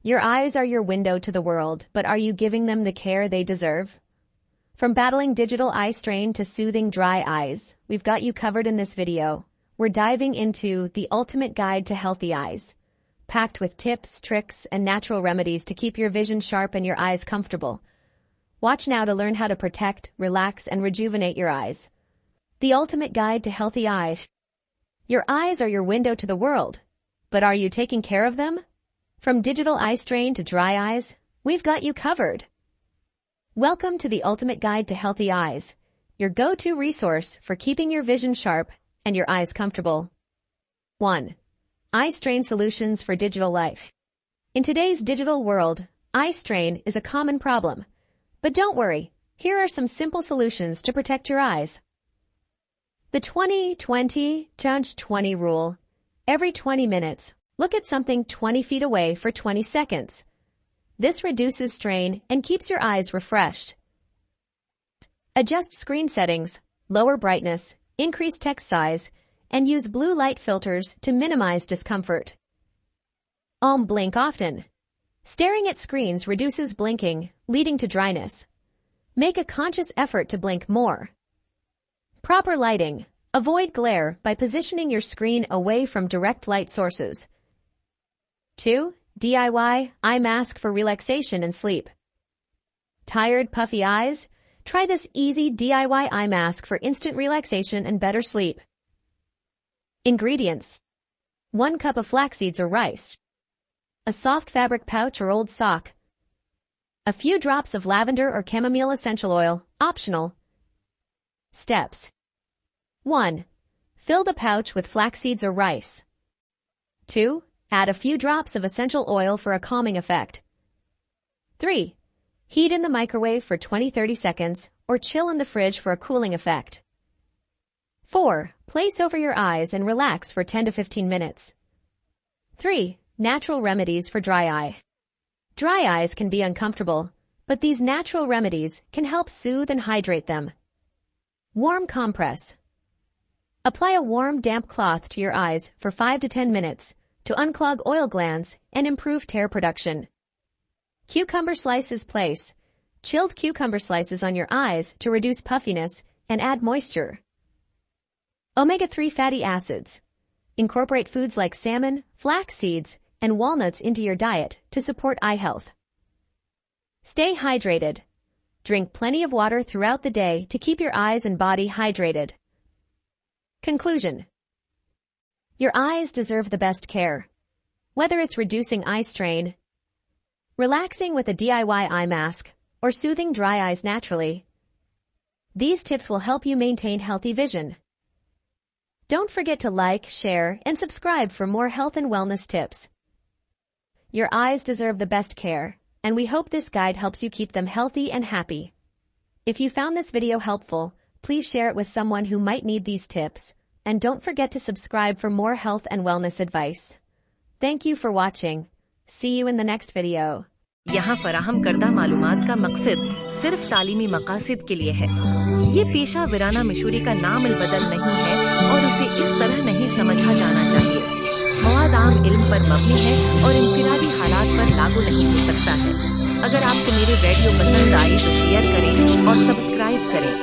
Your eyes are your window to the world, but are you giving them the care they deserve? From battling digital eye strain to soothing dry eyes, we've got you covered in this video. We're diving into the ultimate guide to healthy eyes, packed with tips, tricks, and natural remedies to keep your vision sharp and your eyes comfortable. Watch now to learn how to protect, relax, and rejuvenate your eyes. The ultimate guide to healthy eyes. Your eyes are your window to the world, but are you taking care of them? From digital eye strain to dry eyes, we've got you covered. Welcome to the ultimate guide to healthy eyes, your go-to resource for keeping your vision sharp and your eyes comfortable. 1. Eye strain solutions for digital life. In today's digital world, eye strain is a common problem. But don't worry, here are some simple solutions to protect your eyes. The 20-20-20 rule. Every 20 minutes, look at something 20 feet away for 20 seconds. This reduces strain and keeps your eyes refreshed. Adjust screen settings, lower brightness, increase text size, and use blue light filters to minimize discomfort. Blink often. Staring at screens reduces blinking, leading to dryness. Make a conscious effort to blink more. Proper lighting. Avoid glare by positioning your screen away from direct light sources. 2. DIY eye mask for relaxation and sleep. Tired, puffy eyes? Try this easy DIY eye mask for instant relaxation and better sleep. Ingredients. 1 cup of flax seeds or rice. A soft fabric pouch or old sock. A few drops of lavender or chamomile essential oil, optional. Steps. 1. Fill the pouch with flax seeds or rice. 2. Add a few drops of essential oil for a calming effect. 3. Heat in the microwave for 20-30 seconds or chill in the fridge for a cooling effect. 4. Place over your eyes and relax for 10 to 15 minutes. 3. Natural remedies for dry eye. Dry eyes can be uncomfortable, but these natural remedies can help soothe and hydrate them. Warm compress. Apply a warm, damp cloth to your eyes for 5 to 10 minutes to unclog oil glands and improve tear production. Cucumber slices. Place chilled cucumber slices on your eyes to reduce puffiness and add moisture. Omega-3 fatty acids. Incorporate foods like salmon, flax seeds, and walnuts into your diet to support eye health. Stay hydrated. Drink plenty of water throughout the day to keep your eyes and body hydrated. Conclusion. Your eyes deserve the best care. Whether it's reducing eye strain, relaxing with a DIY eye mask, or soothing dry eyes naturally, these tips will help you maintain healthy vision. Don't forget to like, share, and subscribe for more health and wellness tips. Your eyes deserve the best care, and we hope this guide helps you keep them healthy and happy. If you found this video helpful, please share it with someone who might need these tips, and don't forget to subscribe for more health and wellness advice. Thank you for watching. See you in the next video. यहाँ फराहम करदा मालूमात का मकसद सिर्फ तालीमी मकासद के लिए है। ये पेशा विराना मिशूरी का नाम बदल नहीं है और उसे इस तरह नहीं समझा जाना चाहिए। मवाद आम इल्म पर मबनी है और इनफिरादी हालात पर लागू नहीं हो सकता है। अगर आपको मेरे वीडियो पसंद आए तो शेयर करें और सब्सक्राइब करें।